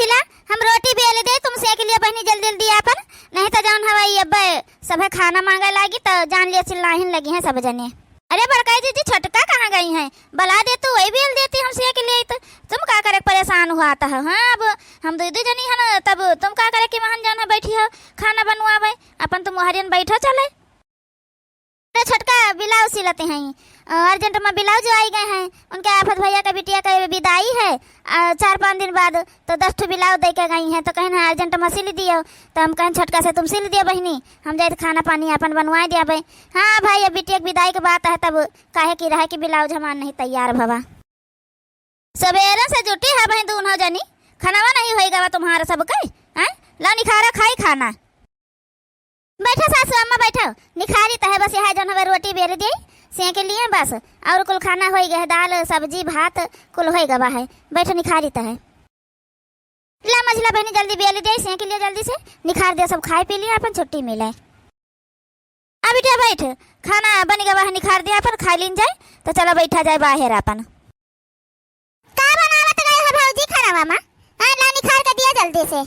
पूछिला हम रोटी बेल दे तुम सेक लिया बहनी जल्दी जल्दी अपन, नहीं तो जान हवाई अब्बा सब खाना मांगा लागी तो जान लिया चिल्लाहिन लगी हैं सब जने। अरे बड़काई दीदी छोटका कहाँ गई हैं, बला दे तू वही बेल देती हम सेक लिए तो तुम का करे परेशान हुआ था। हाँ अब हम दीदी जनी है ना, तब तुम का करे कि वहां जाना बैठी हो खाना बनवावे, अपन तुम हरियन बैठो चले। अरे छोटका ब्लाउज सिलते हैं, अर्जेंट में ब्लाउज आई गए हैं, उनके आफत भैया का बिटिया का विदाई है 4-5 दिन बाद, तो 10 ठो ब्लाउज दे के गई हैं, तो कहें अर्जेंट में सिल दियो, तो हम कहें छोटका से तुम सिल दियो बहनी, हम जाए खाना पानी अपन बनवा दिया भाई। हाँ भाई अब बिटिया की विदाई की बात है, तब काहे की रहा कि ब्लाउज हमार नहीं तैयार भवा। सवेरे से जुटी है बहन दून हो जानी, खानावा नहीं होएगा तुम्हारा सब कई ला निखारा खाई खाना। बैठो सासू अम्मा बैठो, निखारी तो है बस यहाँ जन हमें रोटी बेल दी सेक लिए बस, और कुल खाना हो गया, दाल सब्जी भात कुल हो गवा है, बैठो निखारी तो है। ला मझला बहनी जल्दी बेल दे सेक लिया जल्दी से, निखार दे सब खाए पी लिया अपन छुट्टी मिले। अब बेटा बैठ खाना बन गवा है, निखार दिया अपन खा लीन जाए, तो चलो बैठा जाए बाहर अपन। का बनावत गए हो भौजी खाना मामा? हां ला निखार के दिया जल्दी से।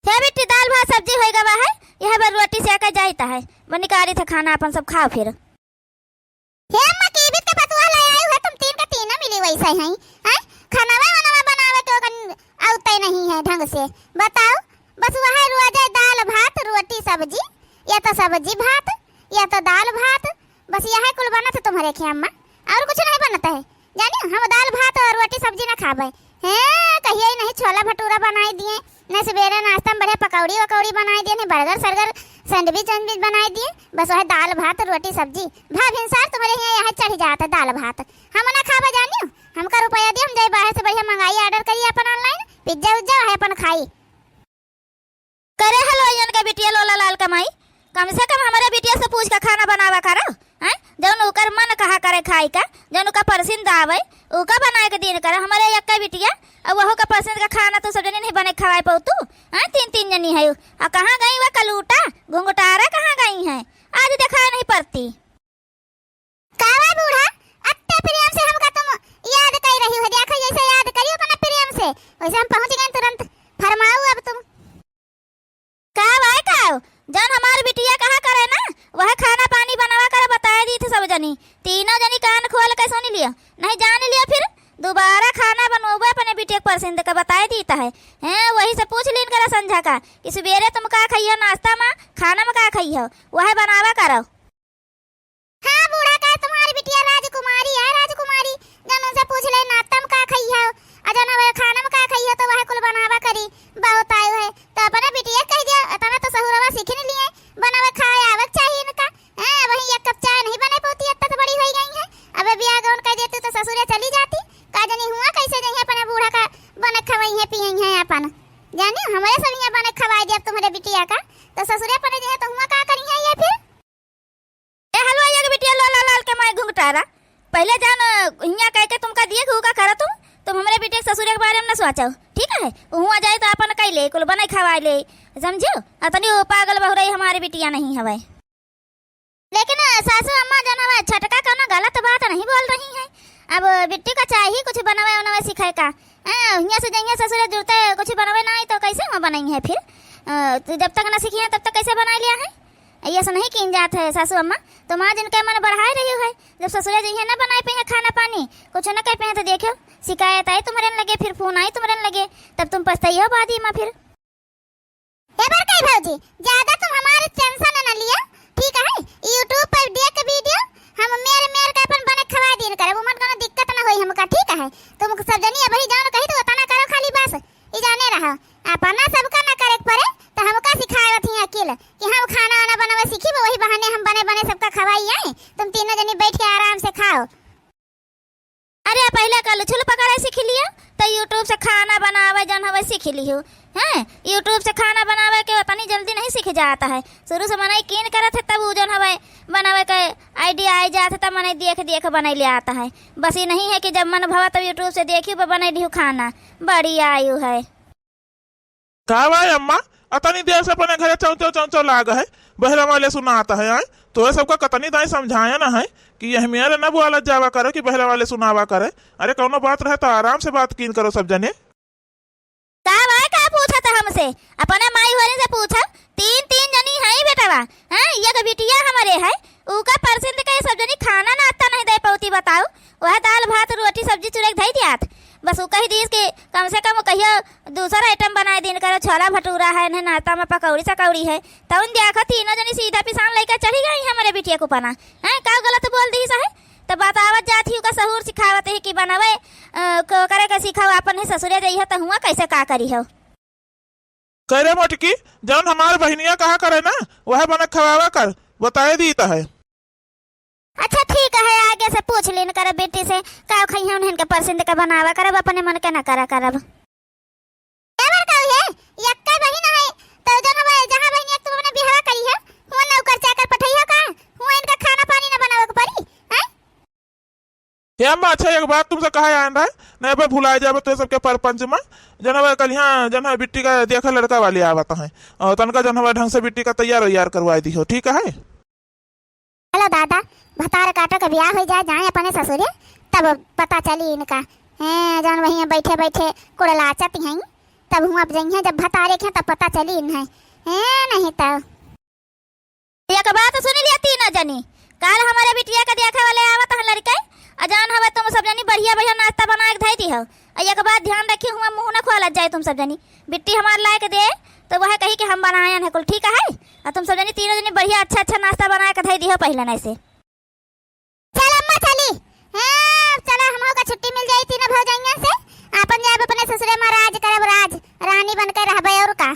क्या बेटी दाल भात सब्जी हो गवा है, यह बार रोटी से आकर जाता है, बनी कारी थे खाना अपन सब खाओ फिर। हे अम्मा की भी के पतवा ले आई है, तुम तीन का तीन मिली वैसे हैं हैं खानावा वानावा बनावे तो आउते नहीं है ढंग से, बताओ बस वह रोज दाल भात रोटी सब्जी, या तो सब्जी भात या तो दाल भात, बस यह कुल बनत है तुम्हारे खे अम्मा, और कुछ नहीं बनता है। जानी हम दाल भात और रोटी सब्जी ना खावे हैं, कहिए नहीं छोला भटूरा बनाई दिए, न सवेरे नाश्ता में बढ़िया पकौड़ी वकौड़ी बनाई दिए, नहीं बर्गर सरगर सैंडविच वैंडविच बनाई दिए, बस वह दाल भात रोटी सब्जी। भाव हिंसार तुम्हारे यहाँ चढ़ जाता दाल भात, हम ना खावा जानियो, हमका रुपया दिए हम जाए बाहर से बढ़िया मंगाई ऑर्डर करिए अपन ऑनलाइन पिज्जा उज्जा है अपन खाई करे। हलो यन का बिटिया लोला लाल कमाई, कम से कम हमारे बिटिया से पूछ के खाना बनावा करो हैं, जौन ओकर मन कहा करे खाई का, जौन का पसंद आवे ओका बनाए के दिन करे। हमारे यक्का बिटिया अब वह का पसंद का खाना तो सब जने नहीं बने खवाए पाऊ तू हां, 3-3 जनी है। आ कहां गई वह कलूटा घुंघटारा कहां गई है, आज दिखाई नहीं पड़ती। कावा बूढ़ा अत्ते प्रेम से हमका तुम याद कर रही हो, देखो जैसे याद करियो अपने प्रेम से वैसे हम पहुंच गए तुरंत, फरमाओ अब तुम का भाई का जन हमारी बिटिया कहा करे ना वह खाना पानी बनावा कर बताया दी थी सब जनी, तीनों जनी कान खोल के सुन लिया, नहीं जान लिया फिर दोबारा खाना बनवाओ अपने बिटिया पसंद का बताया देता है हैं, वही से पूछ लीन करा संझा का कि सवेरे तुम का खाइयो नाश्ता में खाना में का खाइयो वह बनावा करो। हाँ बूढ़ा का तुम्हारी बिटिया राजकुमारी है, राजकुमारी जन उनसे पूछ ले नाश्ता में का खाइयो अजन वह खाना में का खाइयो तो वह कुल बनावा करी बहुत आयो है, तो अपने बिटिया कह दिया इतना तो सहुरवा सीख नहीं लिए बनावे खाए आवक चाहिए इनका हैं, वही एक कप चाय नहीं बने पाती इतना तो बड़ी हो गई है, अब ब्याह गौन कह देती तो ससुरे चली जाती, का जनी हुआ कैसे जही अपने बूढ़ा का बने खवाई है पियई है अपन, जानी हमारे सनिया बने खवाई दिया तुम्हारे बिटिया का, तो ससुरे अपने जहे तो हुआ का करी है ये फिर। ए हलवा ये बिटिया लाल लाल के मैं घुंघटारा पहले जान हिया कह के तुमका दिए घुका करा तुम हमारे बेटे के ससुरे के बारे में न सोचो ठीक है, हुआ जाए तो अपन कई ले कुल बने खवा ले समझो, अतनी पागल बहु रही हमारी बिटिया नहीं हवे। लेकिन सासू अम्मा जन हवा छटका कोनो गलत बात नहीं बोल रही है, अब बिट्टी का चाहिए कुछ बनावे उनवे सिखाए का, हिया से जइया ससुरे जुड़ते कुछ बनावे नहीं तो कैसे हम बनाई है फिर, तो जब तक न सीखी है तब तक कैसे बना लिया है, ऐसा नहीं किन जात है सासू अम्मा, तो माँ जिनके मन बढ़ाए रही है, जब ससुरे जइया न बनाए पे खाना पानी कुछ न कह पे तो देखो शिकायत आई तुम्हारे लगे, फिर फोन आई तुम्हारे लगे, तब तुम पछताई हो बादी माँ फिर। ए बार कई भौजी ज्यादा तुम हमारे टेंशन न लियो ठीक है, YouTube पर देख वीडियो हम मेरे का अपन बने खवा दिन करे, वो मन कोनो दिक्कत ना होई हमका ठीक है, तुम सब जनी अब ही जानो कही तो तना करो खाली बस ई जाने रहो, अपना सबका ना करे पड़े तो हमका सिखावत ही अकेले कि हम खाना वाना बनावे सीखी, वही बहाने हम बने बने सबका खवाई आए, तुम तीनों जनी बैठ के आराम से खाओ। अरे पहले कल छुल पकाड़े सीख लिया तो YouTube से खाना बनावे जन हवे सीख लियो हैं, YouTube से खाना बनावे के उतनी जल्दी नहीं सीख जाता है, शुरू से मनाई कीन करत है तब जन हवे बनावे के आइडिया आ जाता तब मनाई देख देख बनाई ले आता है, बस ये नहीं है कि जब मन भवा तब YouTube से देखियो बनाई लियो खाना, बड़ी आयु है। का भाई अम्मा अतनी देर से अपने घरे चौचो चौचो लाग है, बहरा वाले सुना आता है आए तो सबका कतनी दाई समझाया ना है कि यह मेरे न बुआलत जावा करो कि बहरा वाले सुनावा करे, अरे कौनो बात रहे तो आराम से बात कीन करो सब जने। से अपने माई वाले से पूछो। तीन तीन जनी है बेटवा, हैं ये तो बिटिया हमारे है, उका परसिंद के सब जनी खाना नाश्ता नहीं दे पौती बताओ। वह दाल भात रोटी सब्जी चुरे धई दियात, बस वो कही दीस कि कम से कम कहियो दूसरा आइटम बनाए दिन करो, छोला भटूरा है न नाश्ता में पकौड़ी सकौड़ी है। तो उन देखो तीनों जनी सीधा पिसान लेकर चढ़ी गई हमारे बिटिया को पना है। का गलत बोल दी सहे तो बतावत जाती का सहूर सिखावत है कि बनावे करे का सिखाओ, अपन है ससुरे जई है तो हुआ कैसे का करी हो। कह रे मोटकी जौन हमारे बहनिया कहा करे ना वह बना खवावा कर बताए दी है। अच्छा ठीक है, आगे से पूछ लेन कर बेटी से का खई है उन्हें के परसिंद का बनावा करब, अपने मन के ना करा करब। एबर का है यक्का बहिन है तो जन हवा जहां बहिन एक तुमने बिहार करी है हुआ नौकर चाकर पठैया का हुआ इनका खाना पानी ना बनावे के पड़ी हैं। ये अम्मा अच्छा एक बात तुमसे कहा आन रहा नहीं बे भुलाए जाबे तो सबके परपंच में जनवा कल यहाँ जनवा बिट्टी का देखा लड़का वाली आवत है और तनका जनवा ढंग से बिट्टी का तैयार करवा दी हो, ठीक है। हेलो दादा, भतार काटो का ब्याह हो जाए अपने ससुरे तब पता चली इनका हैं। जन वहीं बैठे बैठे कुड़लाचत हैं तब हुआ जइए जब भतारे के तब पता चली इन्हें हैं। नहीं तो एक बात सुन लिया तीनों जनी, कल हमारे बिटिया का देखा वाले आवत है लड़का अजान हवे तुम सब जनी बढ़िया बढ़िया नाश्ता बना के धई दी हो। एक बात ध्यान रखी हुआ मुंह न खोलत जाए तुम सब जनी, बिट्टी हमार लायक दे तो वह कही कि हम बनाए हैं कुल, ठीक है। और तुम सब जनी तीनों जनी बढ़िया अच्छा अच्छा नाश्ता बना के धई दी हो पहले नहीं से। चल अम्मा चली हां चला हमो का छुट्टी मिल जाई तीनों भौजाइयां से, अपन जाब अपने ससुरे में राज करब, राज रानी बन के रहबे और का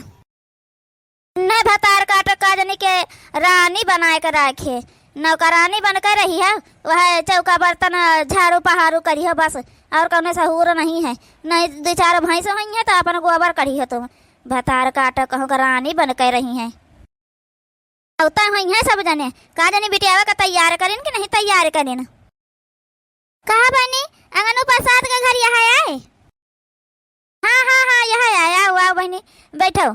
न भतार काट का जनी के रानी बनाए के रखे नौकरानी बनकर रही है। वह चौका बर्तन झाड़ू पहाड़ू करी हो बस, और कौन सहूर नहीं है। नहीं दो चार भैंस हुई है तो अपन गोबर करी हो तुम, भतार काट कहूँ रानी बनकर रही है। औता हुई है सब जने का जनी बिटियावा का तैयार करें कि नहीं तैयार करें। कहा बनी अंगनू प्रसाद का घर यहाँ आए? हाँ हाँ हाँ यहाँ आया हुआ बहनी, बैठो।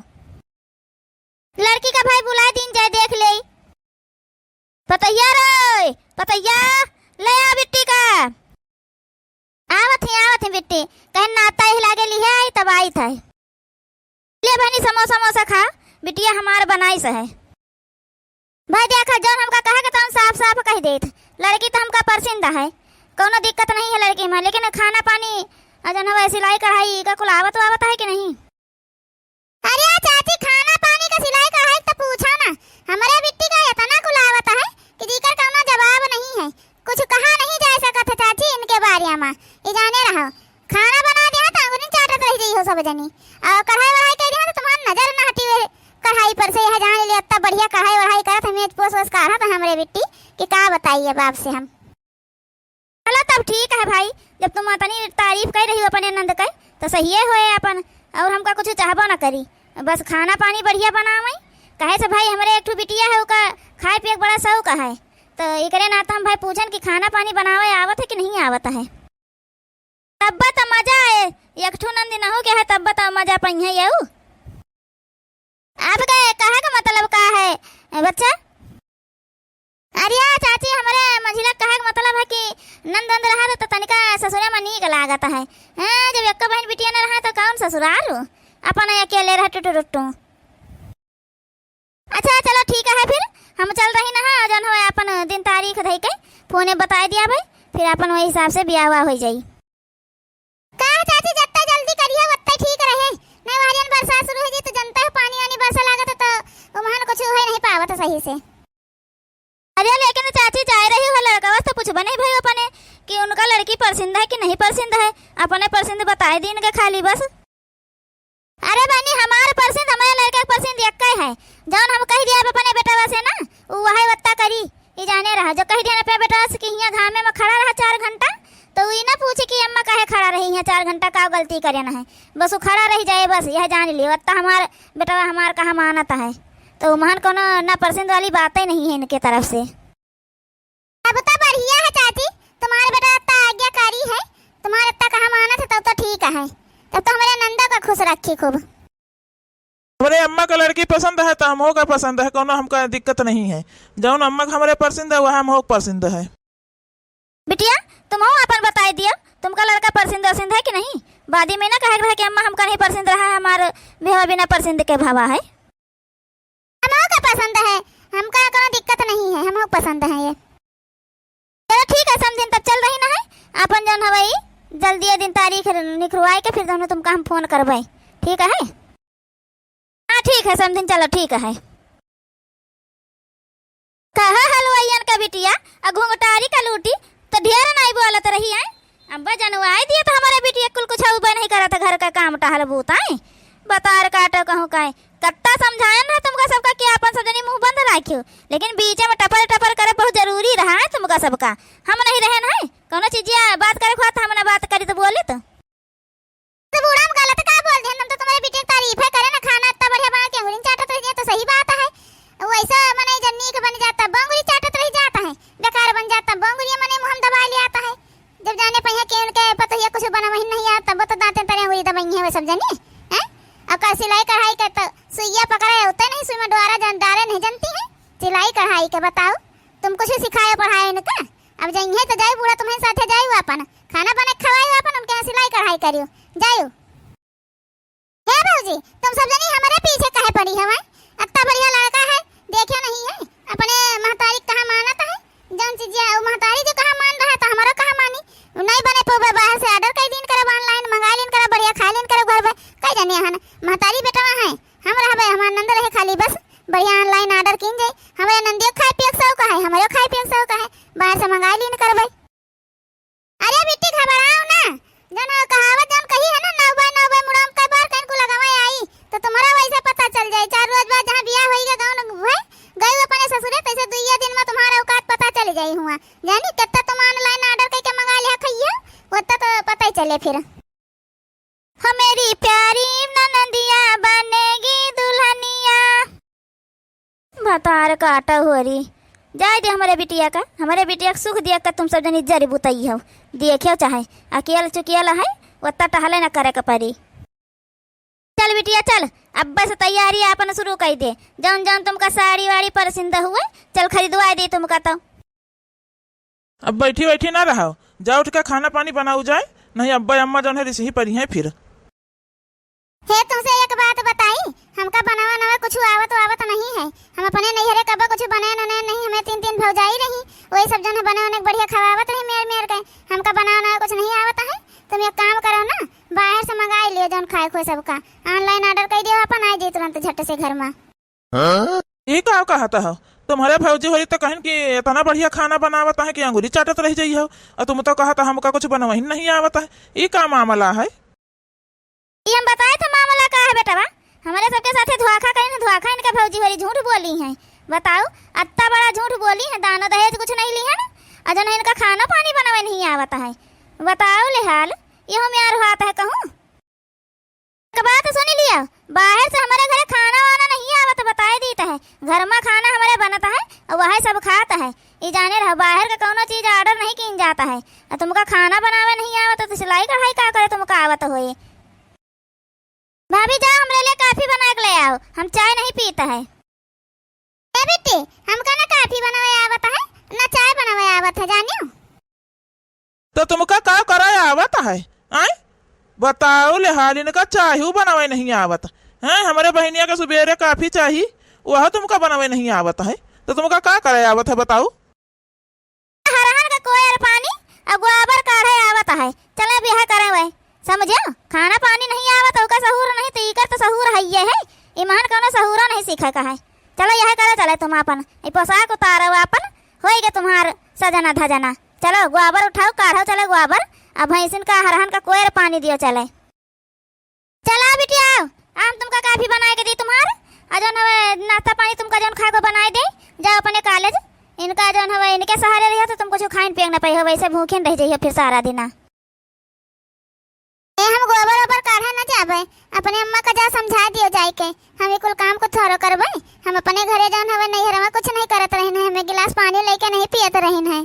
लड़की का भाई बुला दिन जाए देख ले। पतैया रे पतैया ले आ बिट्टी का। आवत है बिट्टी कहीं नाता ही लागे ली है तब आई था। ले बहनी समोसा समोसा खा, बिटिया हमार बनाई से है। भाई देखा जौन हमका कहा कि तुम साफ साफ कह देत, लड़की तो हमका पसंद है, कोनो दिक्कत नहीं है लड़की में, लेकिन खाना पानी जौन हवा सिलाई कढ़ाई का कुल आवत है कि नहीं। अरे चाची खाना पानी का सिलाई कढ़ाई तो पूछा ना, हमारे बिट्टी का इतना कुल आवत है कि जीकर कोनो जवाब नहीं है, कुछ कहा नहीं जा सकत है चाची इनके बारे में। ये जाने रहो खाना बना दिया तो अंगुली चाटत रह गई हो सब जनी, और कढ़ाई वढ़ाई कर दिया तो तुम्हारी नजर न हटी हुए कढ़ाई पर से। यह जान ले इतना बढ़िया कढ़ाई वढ़ाई करत हमें पोस वोस का रहा था हमारे बिट्टी कि का बताइए बाप से हम। चलो तब ठीक है भाई, जब तुम इतनी तारीफ कर रही हो अपने नंद का तो सही है होए अपन, और हमका कुछ चाहबो न करी, बस खाना पानी बढ़िया बनावई। कहे से भाई हमारे एक बिटिया है उका खाए पिए बड़ा शौक है, तो एकरे नाता हम भाई पूछन कि खाना पानी बनावे आवत है कि नहीं आवत है। तब तो मजा है, एक ठू नंदी न हो क्या है तब तो मजा पई है यू। आप गए कहा का मतलब का है बच्चा? अरे चाची हमारे मंझिला कहा का मतलब है कि नंद नंद रहा तो तनिका ससुरे में नीक लागत है। हां जब एक बहन बिटिया न रहा तो कौन ससुराल अपन अकेले रह टुटू। अच्छा चलो ठीक है फिर हम चल रही ना जन हो अपन दिन तारीख धई के फोने बता दिया भाई, फिर अपन वही हिसाब से ब्याह हो जाई। का चाची जितना जल्दी करिए उतना ठीक रहे, नहीं वारियन बरसात शुरू हो जी तो जनता है पानी वानी बरसा लागत तो वहां कुछ हो नहीं पावत सही से। अरे लेकिन चाची जा रही हो लड़का वास्ते पूछबा नहीं भाई अपने कि उनका लड़की पसंद है कि नहीं पसंद है, अपने पसंद बताए दिन के खाली बस। अरे बनी हमारे पसंद हमारे लड़के के पसंद एक है, जौन हम कह दिया अपने बेटा से ना वह वत्ता करी। ये जाने रहा जो कह दिया पे बेटा से कि यहाँ घामे में खड़ा रहा 4 घंटा तो वही ना पूछे कि अम्मा काहे खड़ा रही है 4 घंटा, का गलती करे ना है, बस वो खड़ा रह जाए बस, यह जान लियो वत्ता हमार बेटा हमार कहा मानता है, तो महान कोनो ना पसंद वाली बात ही नहीं है इनके तरफ से। अब तो बढ़िया है चाची, तुम्हारे बेटा इतना आज्ञाकारी है, तुम्हारे इतना कहा माना था तब तो ठीक है, तब तो हमारे नंदा का खुश रखी खूब। हमारे अम्मा का लड़की पसंद है तो हमको का पसंद है, कोनो हमका दिक्कत नहीं है, जौन अम्मा हमारे पसंद है वह हमको पसंद है। बिटिया तुम हो अपन बता दिया तुमका लड़का परसिंद वसिंद है कि नहीं? बादी में ना कहे कि अम्मा हमका नहीं परसिंद रहा है, हमारे भेवा बिना परसिंद के भावा है। हमको का पसंद है, हमका कोई दिक्कत नहीं है, हमको पसंद है ये। चलो ठीक है, समझिन तब चल रही ना है अपन जौन हवाई जल्दी दिन तारीख निकलवाए के फिर दोनों तुमका हम फोन करवाई, ठीक है? हाँ ठीक है समझिन, चलो ठीक है। कहा हलवाइयन का बिटिया घूंघटारी का लूटी तो ढेर नहीं बोलत रही है। अब्बा जनवाई दिया तो हमारे बिटिया कुल कुछ उबे नहीं करा था, घर का काम टहल बूताए बतार काटो कहूँ का कत्ता समझाया ना तुमका सबका कि अपन सब जनी मुंह बंद राखियो, लेकिन बीच में टपर टपर करे बहुत जरूरी रहा है तुमका सबका। हम नहीं रहे ना कौनो चीज बात करे खुआ हम ना बात करी तो बोले तो बूढ़ा हम गलत का बोल दे। हम तो तुम्हारे बेटे की तारीफ है करे ना, खाना इतना बढ़िया बना के अंगुली चाटत रह तो सही बात है। वैसा मने जन्नी के बन जाता बंगुरी चाटत रह जाता है, बेकार बन जाता बंगुरी मने मुंह दबा ले आता है। जब जाने पहिया केन के पता है कुछ बना वही नहीं आता, वो तो दांते तरे अंगुली दबाई है वो सब जानी हैं। अब का सिलाई कढ़ाई के तो सुइया पकड़े होते नहीं, सुई में द्वारा डारे नहीं जानती है सिलाई कढ़ाई के। बताओ तुम कुछ सिखाए पढ़ाए इनका? अब जाइए तो जाए बूढ़ा तुम्हारे साथे जाइयो, अपन खाना बने खवाइयो, अपन उनके सिलाई कढ़ाई करियो जाइयो। हे भौजी तुम सब जनी हमारे पीछे काहे पड़ी हवा? इतना बढ़िया लड़का है देखियो नहीं है, अपने महतारी कहाँ मानता है जौन चीज महतारी जो कहाँ मान रहा था हमारा कहाँ मानी। नहीं बने पोबे बाहर से ऑर्डर कई दिन करब, ऑनलाइन मंगा लेन करब, बढ़िया खा लेन करब घर में कई जाने हन महतारी बेटा है हम रहबे, हमार नंद रहे खाली बस बढ़िया ऑनलाइन ऑर्डर किन जाए। हमारे नंदियो खाए पिए सब का है, हमारे खाए पिए सब का है, बाहर से मंगा लेन करब। अरे बेटी घबराओ ना, जन कहावत जन कही है ना नौ बाय मुड़ाम का बार कहीं को लगावे आई तो तुम्हारा वैसे पता चल जाए। 4 रोज बाद जहां बियाह होइगा गांव में गई अपने ससुरे तैसे 2 दिन में तुम्हारा औकात पता चल जाई हुआ जानी कितना तुम ऑनलाइन ऑर्डर करके मंगा लिया खइया होता तो पता ही चले फिर। हमारी प्यारी ननदिया बनेगी दुल्हनिया बतार काटा होरी जाए दे हमारे बिटिया का, हमारे बिटिया का सुख दिया का तुम सब जनी जरी बुतई हो देखियो चाहे अकेला चुकियाला है उतना टहले न करे पड़ी। चल बिटिया चल अब बस तैयारी अपन शुरू कर दे, जौन जौन तुमका साड़ी वाड़ी पसंद हुए चल खरीदवा दे तुमका। तो अब बैठी बैठी ना रहो, जाओ उठ के खाना पानी बनाओ जाए, नहीं अब्बा अम्मा जौन है रिसी पड़ी है फिर। हे तुमसे एक बात बताई, हमका बनावा नवा कुछ आवत नहीं है, हम अपने नैहरे कब कुछ बनाए न नहीं, हमें 3 भौजाई रही वही सब जन बने उन्हें बढ़िया खवावत रही मेर मेर के, हमका बनावा नवा कुछ नहीं आवत है। तुम एक काम करो ना बाहर से मंगा लियो जौन खाए खोए सबका, ऑनलाइन ऑर्डर कर दियो अपन आ जाए तुरंत झट से घर में। ये का कहता हो तुम्हारे भौजी होली तो कहन कि इतना बढ़िया खाना बनावत है कि अंगूरी चाटत रह जाई हो, और तुम तो कहता हमका कुछ बनवा ही नहीं आवत है, ये का मामला है? ये हम बताए तो मामला का है बेटा, हमारे सबके साथे धोखा इनका भौजी वाली झूठ बोली है। बताओ इतना बड़ा झूठ बोली है, दाना दहेज कुछ नहीं ली है ना, अजन इनका खाना पानी बनावे नहीं आवता है। बताओ ले हाल ये हम यार हाथ है कहूँ बात सुन लिया, बाहर से हमारे घर खाना वाना नहीं आवत बताए देता है, घर में खाना हमारे बनता है और वह सब खाता है। ये जाने रहा बाहर का कोनो चीज ऑर्डर नहीं किन जाता है, और तुमका खाना बनावे नहीं आवत तो सिलाई कढ़ाई का करे तुमका आवत होए। भाभी जाओ हमरे लिए काफी बना के ले आओ, हम चाय नहीं पीता है। ए बेटी हमका ना काफी बनावे आवत है ना चाय बनावे आवत है जानियो। तो तुमका का कराया आवत है आए बताओ ले हाल इनका चाहू बनावे नहीं आवत है, हमारे बहनिया के सुबेरे काफी चाहिए वह तुमका बनावे नहीं आवत है, तो तुमका का कराया आवत है बताओ? हरहन का कोयर पानी और गोबर काढ़े आवत है, चले बियाह करे वै समझो। खाना पानी नहीं आवत ओका सहूर नहीं तो इकर तो सहूर है ये है, ईमान कोनो सहूरा नहीं सीखे का है। चलो यह करे चले तुम अपन ये पोशाक उतारो अपन होएगा तुम्हार सजना धजना। चलो गोबर उठाओ काढ़ो चले गोबर, अब भैंसिन का हरहन का कोयर पानी दियो चले। चला बेटी आओ हम तुमका काफी बना के दी तुम्हार, अजन हवे नाश्ता पानी तुमका जौन खाए को बनाए दे जाओ अपने कॉलेज। इनका जौन हवे इनके सहारे रहियो तो तुम कुछ खाइन पियन न पाई हो, वैसे भूखे रह जाइयो फिर सारा दिन। हम गोबर ओबर काढ़ा न जाबे, अपने अम्मा का जा समझा दियो जाए के, हम कुल काम को थोरो करबे। हम अपने घरे जौन हवे नैहर में कुछ नहीं करत रहन है, हमें गिलास पानी लेके नहीं पियत रहन है।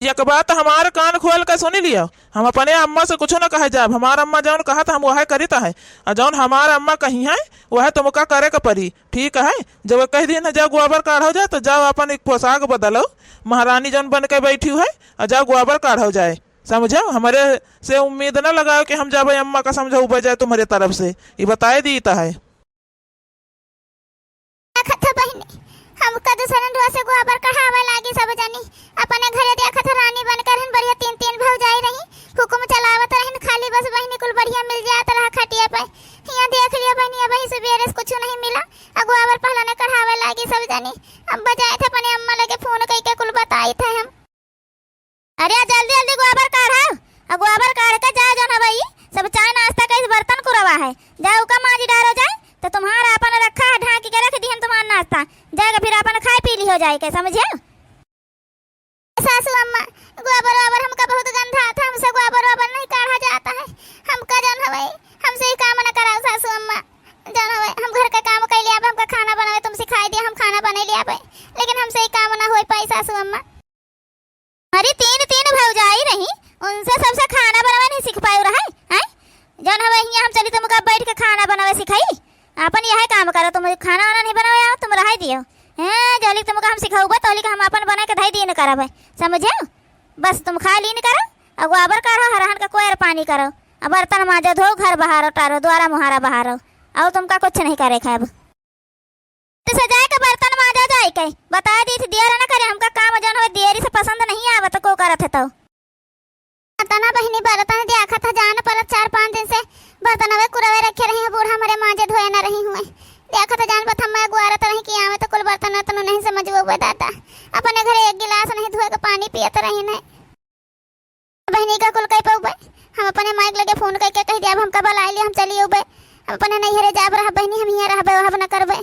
एक बात हमारे कान खोल कर सुनी लियो, हम अपने अम्मा से कुछ न कहे जाब, हमारा अम्मा जौन कहा था हम वह करीता है, और जौन हमारा अम्मा कही है वह तुमका करे का परी, ठीक है? जब कह दिन है जाओ गोबर काढ़ो जाए तो जाओ अपन एक पोशाक बदलो, महारानी जौन बन के बैठी है और जाओ गोबर काढ़ो जाए, समझो, हमारे से उम्मीद न लगाओ कि हम जाबे अम्मा का समझा उबा जाए तुम्हारे तरफ से, ये बताए दी है। खत्ता बहनी हमका दूसरन दुआ से गोबर कढ़ावा लागी सब जानी अपने घरे देखत रानी बनकर हन बढ़िया तीन तीन भाव जाई रही हुकुम चलावत रहन खाली बस बहनी कुल बढ़िया मिल जात रहा खटिया पे हिया देख लिया बहनी अब से बेरस कुछ नहीं मिला गोबर पहला ने कढ़ावा लागी सब जानी अब बजाए थे अपने अम्मा लगे फोन कई के कुल बताई थे हम। अरे जल्दी जल्दी गोबर काढ़ाओ गोबर काढ़ के जा जो ना भाई सब चाय नाश्ता का इस बर्तन को रवा है जाओ का माजी डालो जाए तो तुम्हारा अपन रखा है ढांक के रख दी हम तुम्हारा नाश्ता जाएगा फिर अपन खाए पी ली हो जाएगा समझे। सासू अम्मा गोबर वाबर हमका बहुत गंदा आता हमसे गोबर वाबर नहीं काढ़ा जाता है हमका जान हवे हमसे ही काम न कराओ सासू अम्मा जान हवे हम घर का काम कर लिया हमका खाना बनावे तुम सिखाई दिया हम खाना बना लिया लेकिन हमसे ही काम न हो पाई सासू अम्मा। अरे तीन तीन भौजाई रही उनसे सबसे खाना बनावे नहीं सीख पाए रहा है जान हवे यहाँ हम चली तुमका बैठ के खाना बनावे सिखाई अपन यह काम करो तुम खाना वाना नहीं बनावे तुम रह दियो हैं जल्दी तुमका हम सिखाऊबा तो हम अपन बना के धई दी न करब समझे बस तुम खा ली न करो और गोबर काढ़ो हरहन का कोयर पानी करो अब बर्तन मांजो धो घर बहारो टारो द्वारा मुहारा बहारो और तुमका कुछ नहीं करे खाब तो सजाए के बर्तन मांजा जाए के बता दी थी देर न करे हमका काम जन हो देरी से पसंद नहीं आवत को करत है तो तना बहनी बर्तन देखा था जान पर 4-5 दिन से बर्तन वे कुरवे रखे रही है बूढ़ा मरे मांजे धोए न रही हुए देखा था जान पर मैं गुआरत रही कि आवे तो कुल बर्तन तनु नहीं समझ वो बताता अपने घरे एक गिलास नहीं धोए के पानी पियत रही नहीं बहनी का कुल कई पे हम अपने माइक लगे फोन करके कह दिया हमका बुला लिया हम चलिए उबे अपने नहीं हरे जाब रहा बहनी हम यहाँ रहबे वहां न करबे।